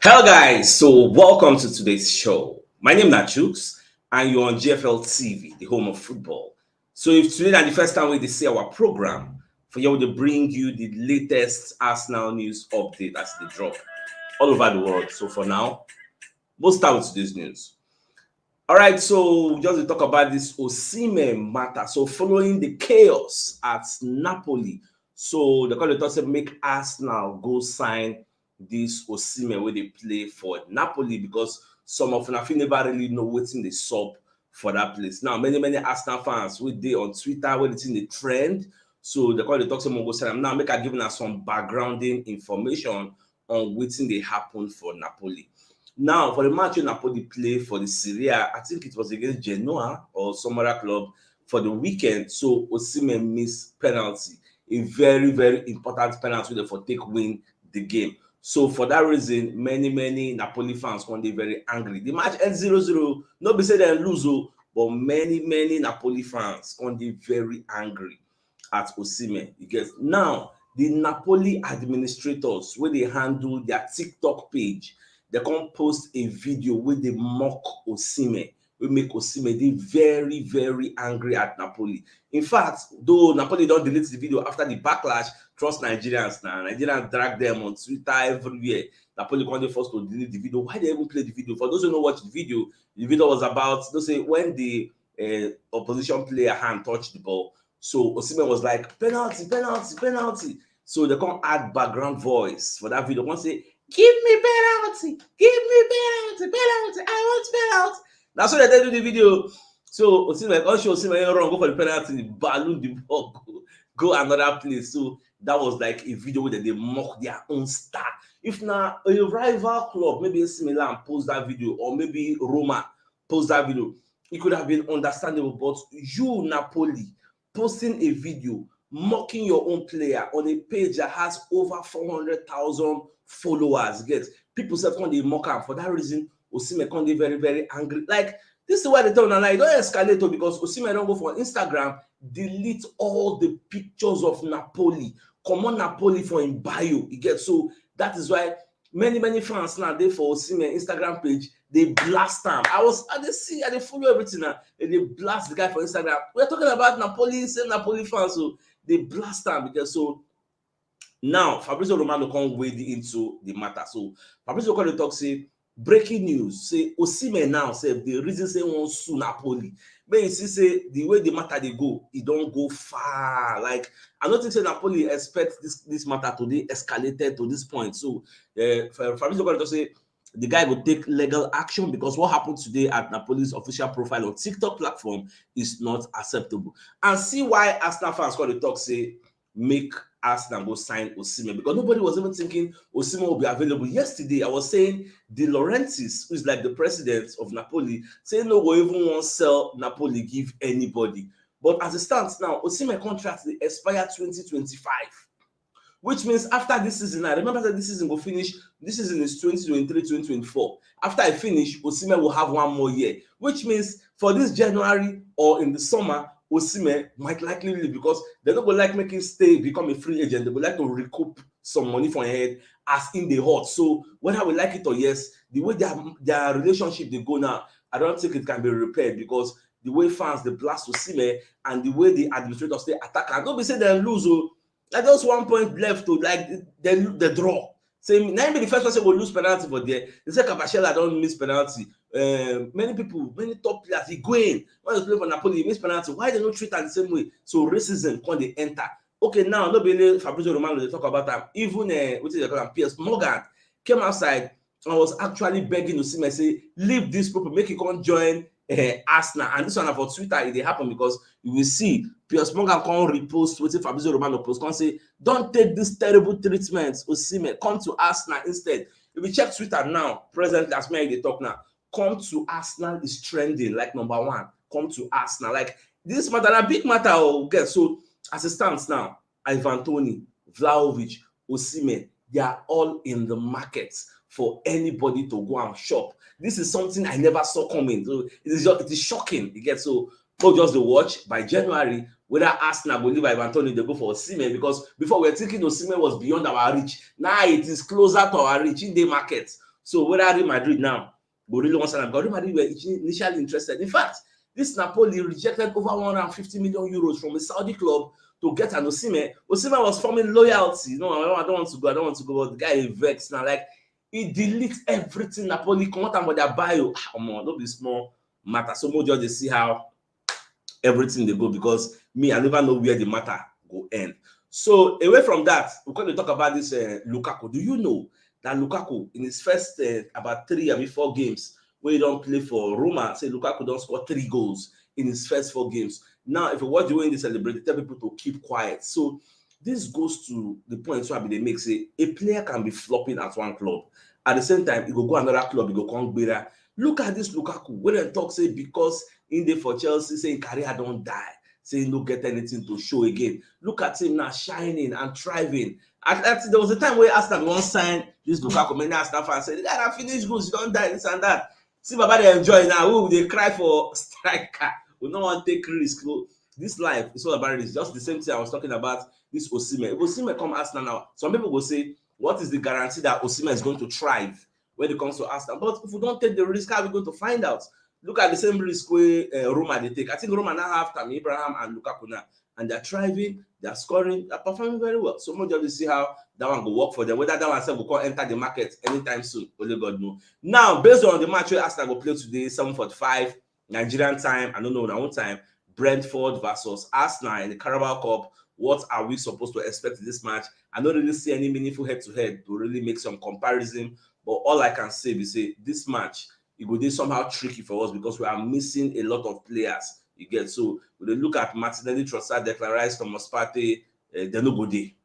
Hello guys, so welcome to today's show. My name is CHUKS and you're on GFL TV, the home of football. So if today is the first time we see our program, for you to bring you the latest Arsenal news update as they drop all over the world. So for now, we'll start with today's news. All right, so just to talk about this Osimhen matter. So following the chaos at Napoli, so the call say make Arsenal go sign this Osimhen where they play for Napoli because some of them never really know what's in the sub for that place. Now, many Arsenal fans with they on Twitter where it's in the trend. So the call the talk someone go say now make I giving us some backgrounding information on what's in they happen for Napoli. Now, for the match Napoli play for the Serie A, I think it was against Genoa or some other club for the weekend. So Osimhen missed penalty, a very important penalty for take win the game. So for that reason, many Napoli fans can be very angry. The match ends 0-0. Nobody say they lose, but many Napoli fans can be very angry at Osimhen. You get now the Napoli administrators where they handle their TikTok page. They come post a video where they mock Osimhen. We make Osimhen they very angry at Napoli. In fact, though Napoli don't delete the video after the backlash, trust Nigerians now. Nigerians drag them on Twitter everywhere. Napoli can't forced to delete the video. Why they even play the video? For those who don't watch the video was about, let's say, when the opposition player hand touched the ball. So Osimhen was like, penalty. So they can't add background voice for that video. They can't say, give me penalty, I want penalty. That's what they do the video. So Osimhen, Osimhen wrong, go for the penalty, balloon the ball, go another place. So that was like a video where they mock their own star. If now a rival club, maybe AC Milan post that video, or maybe Roma post that video, it could have been understandable. But you, Napoli, posting a video mocking your own player on a page that has over 400,000 followers, get people say they mock him. For that reason, Osimhen can be very angry. Like this is why they tell like don't escalate because Osimhen don't go for Instagram, delete all the pictures of Napoli, come on Napoli for in bio. You get so that is why many fans now they for Osimhen Instagram page they blast them. I follow everything now. And they blast the guy for Instagram. We're talking about Napoli, same Napoli fans, so they blast them because so. Now, Fabrizio Romano can't wade into the matter. So, Fabrizio can talk say, breaking news, say, Osimhen now, say, the reason say won't sue Napoli. But you see, say, the way the matter they go, it don't go far. Like, I don't think say Napoli expect this matter to be escalated to this point. So, Fabrizio can talk say, the guy will take legal action because what happened today at Napoli's official profile on TikTok platform is not acceptable. And see why Arsenal fans call the talk say, make Arsenal go sign Osimhen because nobody was even thinking Osimhen will be available. Yesterday, I was saying De Laurentiis, who is like the president of Napoli, saying no, we even won't sell Napoli, give anybody. But as it stands now, Osimhen contract they expire 2025, which means after this season, I remember that this season will finish. This season is 2023-2024. After I finish, Osimhen will have one more year, which means for this January or in the summer, Osimhen might likely leave because they don't go like make him stay, become a free agent. They would like to recoup some money from your head as in the hot. So whether we like it or yes, the way their relationship they go now, I don't think it can be repaired because the way fans they blast Osimhen and the way the administrators they attack, and don't be say they lose. Like just 1 point left to like the draw. Say now be the first person will lose penalty for there. They say Kabashela don't miss penalty. Many top players he go in when you play for Napoli, he miss penalty. Why they don't treat am the same way? So racism when they enter. Okay, now nobody Fabrizio Romano they talk about that. Even what is they call him? Piers Morgan came outside and was actually begging Osimhen say leave this people, make it come join Arsenal. And this one for Twitter it happen because you will see Piers Morgan come repost with Fabrizio Romano post come say don't take this terrible treatment Osimhen, come to Arsenal instead. If you check Twitter now, presently as me they talk now, come to Arsenal is trending like number one. Come to Arsenal. Like this matter, a big matter. Okay, so as it stands now, Ivan Toney, Vlahovic, Osimhen, they are all in the market for anybody to go and shop. This is something I never saw coming. So it is shocking. You get so not just the watch by January whether Arsenal will leave Ivan Toney, they go for Osimhen because before we were thinking Osimhen was beyond our reach. Now it is closer to our reach in the market. So whether Real Madrid now go really want to sign, because Real Madrid were initially interested. In fact, this Napoli rejected over 150 million euros from a Saudi club to get an Osimhen. Osimhen was forming loyalty. You know, I don't want to go. But the guy is vexed now. Like, he deletes everything Napoli come out about their bio. Don't be small matter. So more just see how everything they go, because me, I never know where the matter go end. So away from that, we're going to talk about this Lukaku. Do you know that Lukaku, in his first about 4 games, where he don't play for Roma, say Lukaku don't score 3 goals in his first 4 games. Now, if you watch the way they celebrate, they tell people to keep quiet. So this goes to the point where they make say a player can be flopping at one club. At the same time, he go another club, he go come better. Look at this Lukaku. When they talk, say because in there for Chelsea, saying career don't die, saying no get anything to show again. Look at him now shining and thriving. There was a time where Arsenal once signed this Lukaku. Many Arsenal fans said, "The guy that finished goals, you don't die, this and that." See, Baba, they enjoy now. They cry for striker. We don't want to take risk. This life is all about risk. Just the same thing I was talking about this Osimhen. If Osimhen come Arsenal now, some people will say, what is the guarantee that Osimhen is going to thrive when it comes to Arsenal? But if we don't take the risk, how are we going to find out? Look at the same risk where Roma they take. I think Roma now have Tammy Abraham and Lukaku now, and they're thriving, they're scoring, they're performing very well. So much of you see how that one will work for them. Whether that one will enter the market anytime soon, only God knows. Now, based on the match where Arsenal will play today, 7:45 Nigerian time, I don't know, our own time, Brentford versus Arsenal in the Carabao Cup. What are we supposed to expect in this match? I don't really see any meaningful head-to-head to really make some comparison, but all I can say is say this match, it will be somehow tricky for us because we are missing a lot of players. You get, so when they look at Martinelli, Trossard, Declan Rice, Thomas Partey, they're no good day.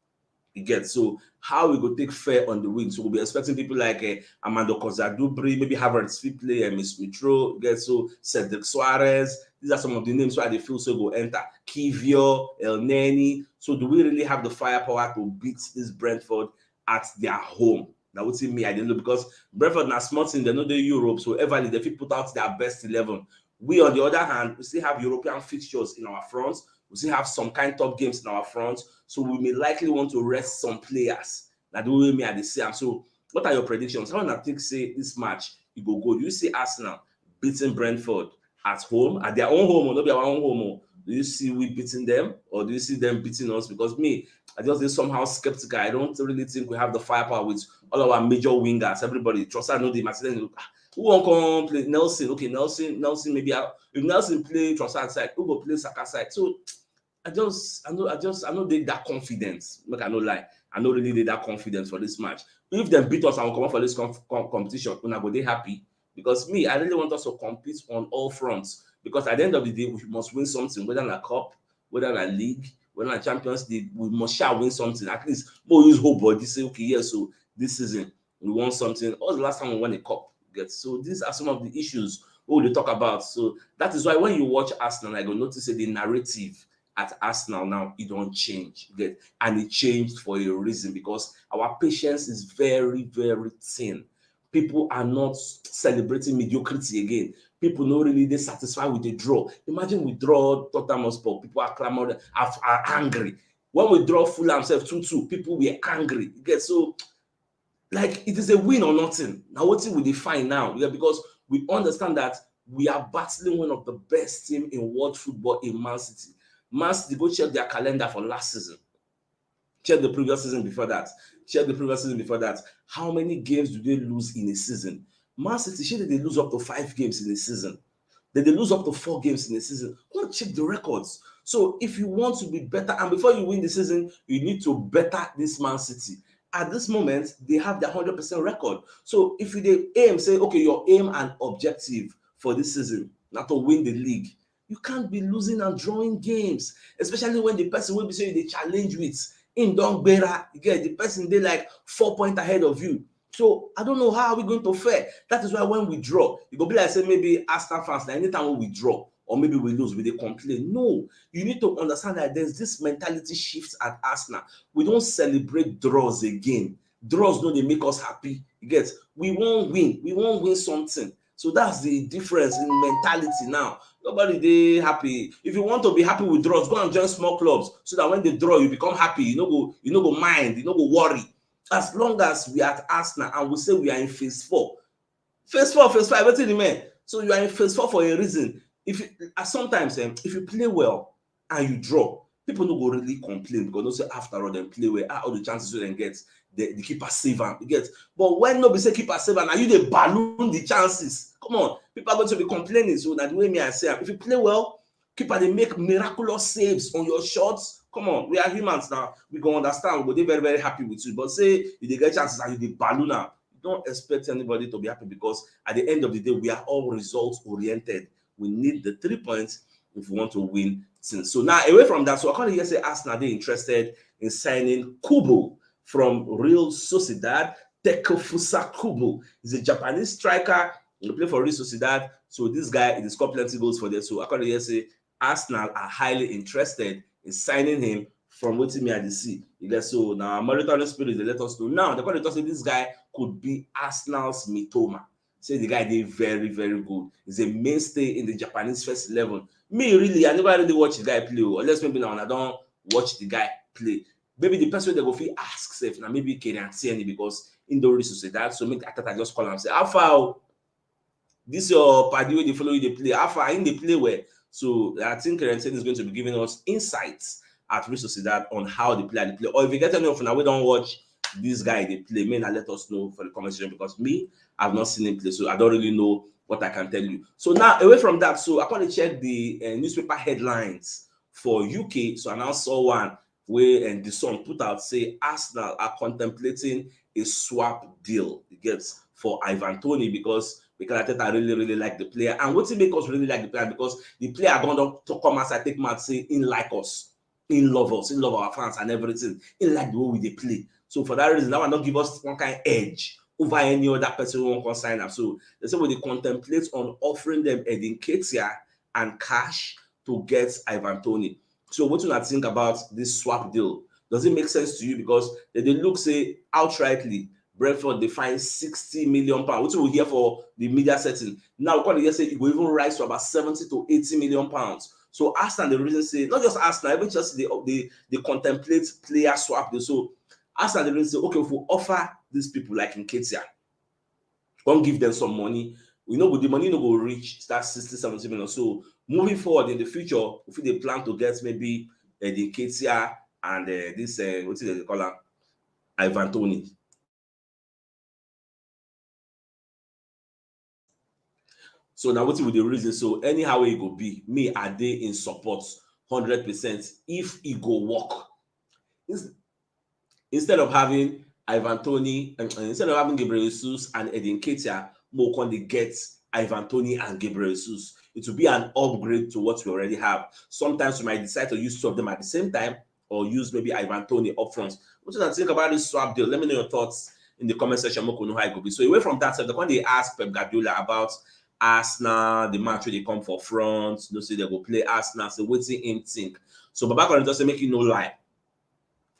You get, so how we go take fair on the wing? So we'll be expecting people like Amando Kozadubri, maybe Havertz fit play, Miss Mitro, you get, so Cedric Suarez. These are some of the names where they feel so go enter. Kivio, El Neni. So do we really have the firepower to beat this Brentford at their home? That would say me, I didn't know, because Brentford now small team, they know the Europe, so everly they fit put out their best 11. We, on the other hand, we still have European fixtures in our front. We still have some kind of top games in our front, so we may likely want to rest some players. That the way me at the same. So, what are your predictions? How do you think say this match you go good? Do you see Arsenal beating Brentford at home, at their own home, or not be our own home? Do you see we beating them, or do you see them beating us? Because me, I just get somehow skeptical. I don't really think we have the firepower with all our major wingers. Everybody, Trossard, know the Martinelli. Who won't come play Nelson? Okay, Nelson maybe if Nelson play Trossard side, who will play Saka side? So I know they that confidence. Like I know lie. I know really they that confidence for this match. If they beat us and we come out for this competition, we're not going to be happy. Because me, I really want us to compete on all fronts. Because at the end of the day, we must win something, whether in a cup, whether in a league, whether in a Champions League, we must shall win something. At least we'll use whole body, say, okay, yeah, so this season we won something. Or the last time we won a cup. So these are some of the issues we will talk about. So that is why when you watch Arsenal, I go notice that the narrative at Arsenal now, it don't change. And it changed for a reason, because our patience is very, very thin. People are not celebrating mediocrity again. People not really they satisfied with the draw. Imagine we draw Tottenham Hotspur, people are clamoring, are angry. When we draw Fulham 2-2, people were angry. So like it is a win or nothing. Now what will they find now? Yeah, because we understand that we are battling one of the best team in world football in Man City. Man City, go check their calendar for last season. Check the previous season before that. How many games do they lose in a season? Man City, sure they lose up to 5 games in a season. They lose up to 4 games in a season. Go and check the records. So if you want to be better, and before you win the season, you need to better this Man City. At this moment, they have their 100% record. So if you aim, say, okay, your aim and objective for this season, not to win the league, you can't be losing and drawing games, especially when the person will be saying they challenge with in don't better. You get the person they like 4 points ahead of you. So I don't know how are we going to fare. That is why when we draw, it will be like say maybe Arsenal fans, like anytime when we draw or maybe we lose, we they complain. No, you need to understand that there's this mentality shift at Arsenal. We don't celebrate draws again. Draws don't they make us happy. You get, we won't win something. So that's the difference in mentality now. Nobody they happy. If you want to be happy with draws, go and join small clubs so that when they draw, you become happy. You know go mind, you know go worry. As long as we are at Arsenal and we say we are in phase 4, phase 4, phase 5, everything remain. So you are in phase 4 for a reason. If you sometimes if you play well and you draw, people no go really complain because no say after all dem play well, all the chances wey dem get, the keeper save am, you get. But when no be say keeper save am, na you dey balloon the chances. Come on, people are going to be complaining. So na the way me I say am, if you play well, keeper dey make miraculous saves on your shots. Come on, we are humans now. We go understand. We go dey very, very happy with you. But say you dey get chances and you dey balloon am, don't expect anybody to be happy because at the end of the day, we are all results oriented. We need the 3 points if we want to win things. So now, away from that, so I can't hear say Arsenal they interested in signing Kubo from Real Sociedad. Takefusa Kubo is a Japanese striker. He play for Real Sociedad. So this guy, he scored plenty goals for them. So I can't hear say Arsenal are highly interested in signing him from what me I see. So now monitoring spirit they let us know. Now they're going to say this guy could be Arsenal's Mitoma. Say the guy did very, very good. He's a mainstay in the Japanese first 11. Me really, I never really watch the guy play, unless maybe now I don't watch the guy play. Maybe the person they go feel ask safe now maybe Kenyan Tierney because in the resource that so make I just call and say how far this your party where they follow you they play how far in the play where. So I think Kenyan Tierney is going to be giving us insights at Real Sociedad on how they play. Or if you get any of now we don't watch this guy they play, may not let us know for the conversation because me, I've not seen him play, so I don't really know what I can tell you. So now away from that, so I want to check the newspaper headlines for UK. So I now saw one where the Sun put out say Arsenal are contemplating a swap deal for Ivan Toney because I really, really like the player. And what make us really like the player because the player are going to come as I take match say in like us, in love us, in love our fans and everything, in like the way we play. So for that reason, that will not give us one kind of edge over any other person who won't sign up. So they say when they contemplate on offering them Edin Ketia and cash to get Ivan Toney. So what do you think about this swap deal? Does it make sense to you? Because they look say outrightly, Brentford they find 60 million pounds, which we hear for the media setting. Now we say it will even rise to about 70 to 80 million pounds. So Arsenal, the reason say not just Arsenal, even just they contemplate player swap deal. So Arsenal they say, okay, if we offer these people like in Ketia, don't give them some money. We know the money no go reach that 60, 70 million. So moving forward in the future, if they plan to get maybe the Ketia and this what is they call him? Ivan Toney. So now what will the reason? So anyhow it go be, me are they in support 100% if it go work. Instead of having Ivan Toney, instead of having Gabriel Jesus and Edin Ketia, more can they get Ivan Toney and Gabriel Jesus. It will be an upgrade to what we already have. Sometimes we might decide to use two of them at the same time or use maybe Ivan Toney up front. What do you think about this swap deal? Let me know your thoughts in the comment section. Know how it could be. So away from that, the one they ask Pep Guardiola about Arsenal, the match where they come for front, you know, say they go play Arsenal, so what's him think? So Baba just say make you no lie.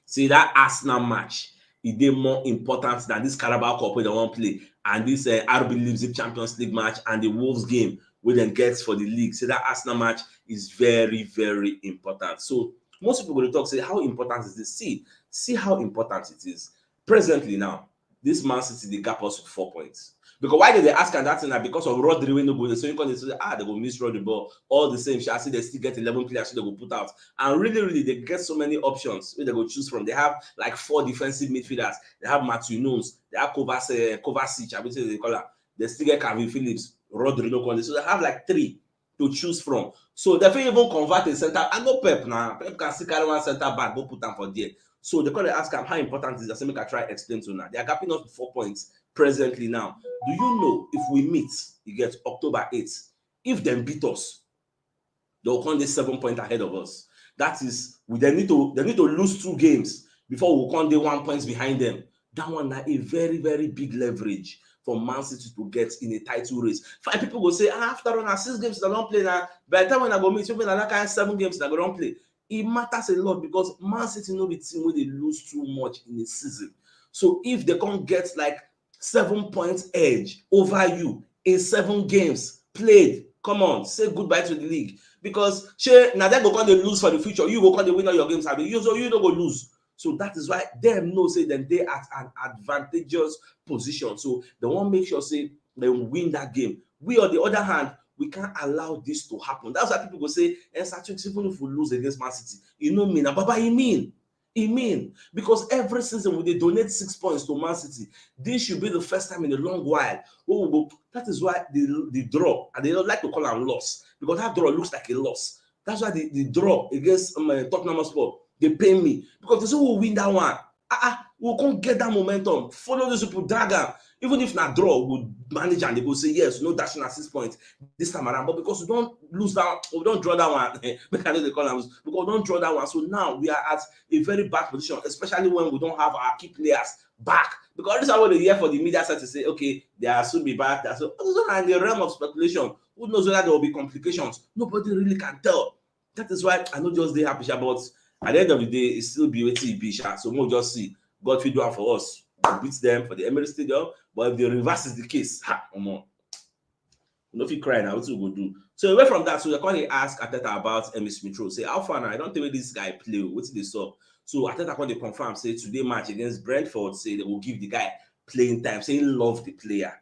See that Arsenal match, it is more important than this Carabao Cup where they won't play, and this RB Leipzig Champions League match and the Wolves game where they get for the league. See that Arsenal match is very, very important. So most people will talk, say, how important is this? See how important it is. Presently now, this Man City, they gap us with 4 points. Because why did they ask that thing? Because of Rodri when no go, so you can say, they go miss Rodri, but all the same, I see they still get 11 players they go put out. And really, they get so many options where they go choose from. They have like 4 defensive midfielders. They have Matthew Nunes, they have Kovacic, I would say they call her. They still get Calvin Phillips, Rodri, no so they have like 3 to choose from. So they can even convert a center. I know Pep now. Pep can still carry one center back, go put them for there. So they call ask them how important is that. So make I try explain to now. They are gapping us with 4 points presently now. Do you know if we meet, you get October 8th, if they beat us, they'll come this 7 point ahead of us. That is, they need to lose 2 games before we'll come the 1 point behind them. That one is a very, very big leverage for Man City to get in a title race. 5 people will say, after all, 6 games they don't play now. By the time when I go meet, you'll be like 7 games they don't play. It matters a lot because Man City know the team where they lose too much in a season. So if they can't get like 7 points edge over you in 7 games played, come on, say goodbye to the league. Because now they go come they lose for the future. You go come they win all your games. So you don't go lose. So that is why them know say them they at an advantageous position. So they want make sure say they win that game. We on the other hand, we can't allow this to happen. That's why people go say, even if we lose against Man City, you know me now, Baba, you mean? Because every season when they donate 6 points to Man City, this should be the first time in a long while. That is why the draw, and they don't like to call them loss, because that draw looks like a loss. That's why the draw against Tottenham Hotspur, they pay me, because they say we'll win that one. We can't get that momentum. Follow those people, drag them. Even if not draw, we'll manage and they go say yes, no dashing at 6 points this time around. But because we don't lose that, we don't draw that one. Because we don't draw that one. So now we are at a very bad position, especially when we don't have our key players back. Because this is what they hear for the media side to say, okay, they will soon be back. So in the realm of speculation, who knows whether there will be complications? Nobody really can tell. That is why I know just they happy, but at the end of the day, it's still be waiting be. So we'll just see. God will do it for us. We'll beat them for the Emirates Stadium. But if the reverse is the case, no, if you cry now, what we go do? So away from that, so they're going to ask Arteta about Emile Smith Rowe. Say, how far now? I don't think this guy play. What's this up? So Arteta going to confirm, say today match against Brentford, say they will give the guy playing time. Say he love the player.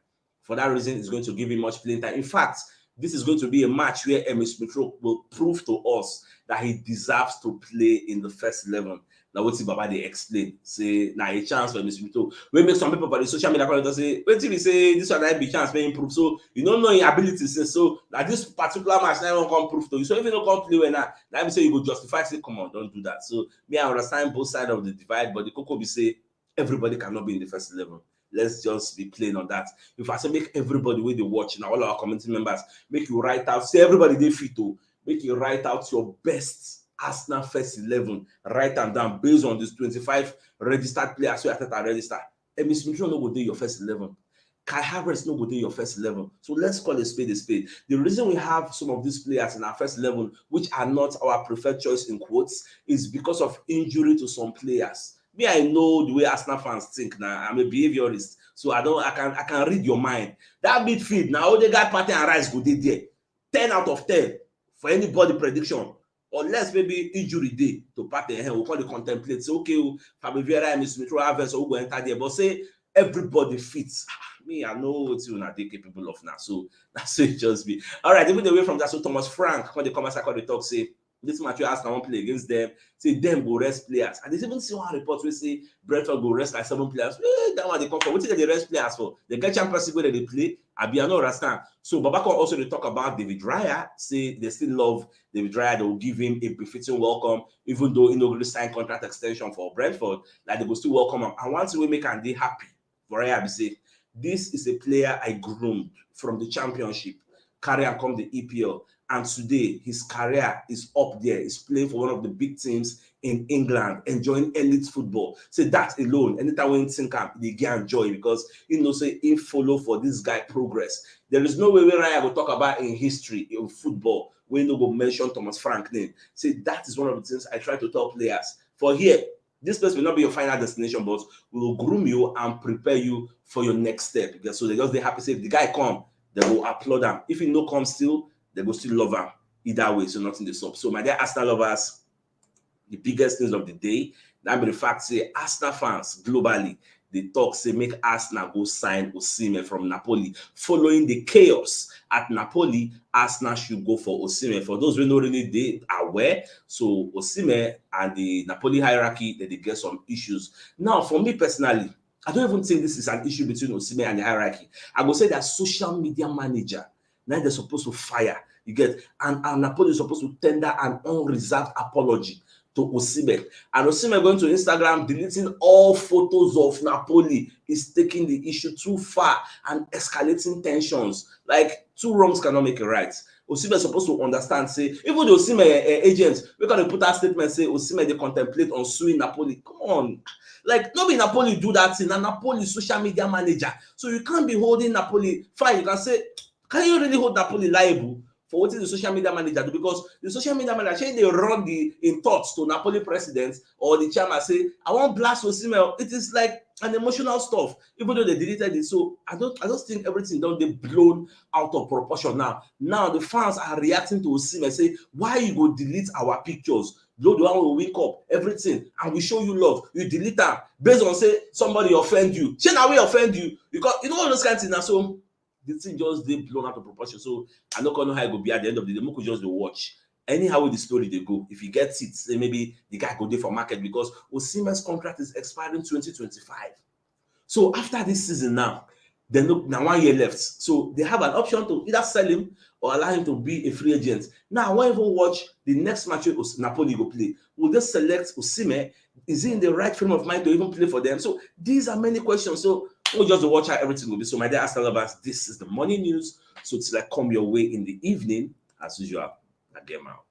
For that reason, it's going to give him much playing time. In fact, this is going to be a match where Emile Smith Rowe will prove to us that he deserves to play in the first 11. Now, what's Baba they explain? Say, now a chance for Emile Smith Rowe. We make some people for the social media comment say, wait till we say this one might be chance may improve. So you don't know your abilities. So that this particular match now won't come prove to you. So if you don't come play well now, let me say you go justify. Say, come on, don't do that. So me, I understand both sides of the divide, but the Coco be say everybody cannot be in the first 11. Let's just be playing on that. If I say make everybody with the watch now, all our community members, make you write out, say everybody they fit to make you write out your best Arsenal first 11, write them down based on this 25 registered players. So I thought I register. Emile Smith Rowe no go do your first 11. Kai Havertz no go do your first 11. So let's call a spade a spade. The reason we have some of these players in our first 11, which are not our preferred choice in quotes, is because of injury to some players. Me, I know the way Arsenal fans think now. I'm a behaviorist, so I can read your mind. That midfield now, all they got Partey and Rice go there. 10 out of 10 for anybody prediction. Unless maybe injury day to Partey, we'll call it contemplate. Say, okay, Fabio Vieira and Smith Rowe Havertz will go enter there. But say everybody fits. Me, I know what you're not capable of now. So that's it just be. All right, even away from that, so Thomas Frank, when they come as I call the talk, say, this match you ask I won't play against them. Say them go rest players. And there's even see one report where say Brentford go rest like 7 players. That one they come for. What is the rest players for? They get Champions League where they play. Abiano understand. So Babako also they talk about David Raya. Say they still love David Raya. They will give him a befitting welcome, even though he no really sign contract extension for Brentford. Like they will still welcome him. And once we make and they happy for Raya, be say this is a player I groomed from the Championship, carry and come the EPL. And today, his career is up there. He's playing for one of the big teams in England, enjoying elite football. So that alone, anytime we think they get enjoy because he knows say he follow for this guy progress. There is no way where I will talk about in history in football we no go mention Thomas Frank name. Say that is one of the things I try to tell players. For here, this place will not be your final destination, but we will groom you and prepare you for your next step. Because so they just they happy say if the guy come, they will applaud him. If he no come still, they go still love him either way, so nothing to stop. So my dear Arsenal lovers, the biggest news of the day, that be the fact say Arsenal fans globally, they talk say make Arsenal go sign Osimhen from Napoli. Following the chaos at Napoli, Arsenal should go for Osimhen. For those who know really they are aware, so Osimhen and the Napoli hierarchy, they get some issues. Now, for me personally, I don't even think this is an issue between Osimhen and the hierarchy. I go say that social media manager, now they're supposed to fire. You get, and Napoli is supposed to tender an unreserved apology to Osimhen. And Osimhen going to Instagram, deleting all photos of Napoli is taking the issue too far and escalating tensions. Like, two wrongs cannot make a right. Osimhen is supposed to understand, say, even the Osimhen agents, we're going to put out statement, say, Osimhen, they contemplate on suing Napoli. Come on. Like, nobody Napoli do that thing. And Napoli is social media manager. So you can't be holding Napoli. Fine, you can say, can you really hold Napoli liable for what is the social media manager do? Because the social media manager, they run in thoughts to Napoli president or the chairman say, I want blast Osimhen. It is like an emotional stuff, even though they deleted it. So I just think everything done they blown out of proportion now. Now the fans are reacting to Osimhen say, why you go delete our pictures? blow the one will wake up, everything, and we show you love. You delete them based on say somebody offend you. Say now we offend you because you know all those kinds of things. Now so the thing just they blown out of proportion. So I don't know how it will be at the end of the day. We could just dey watch. Anyhow with the story they go. If he gets it, say maybe the guy go there for market because Osimhen's contract is expiring 2025. So after this season now, they look now 1 year left. So they have an option to either sell him or allow him to be a free agent. Now, I want to watch the next match with Napoli go play. Will they select Osimhen? Is he in the right frame of mind to even play for them? So these are many questions. So we'll just watch how everything will be. So my dear Arsenal lovers, this is the morning news. So it's like come your way in the evening, as usual. I get out.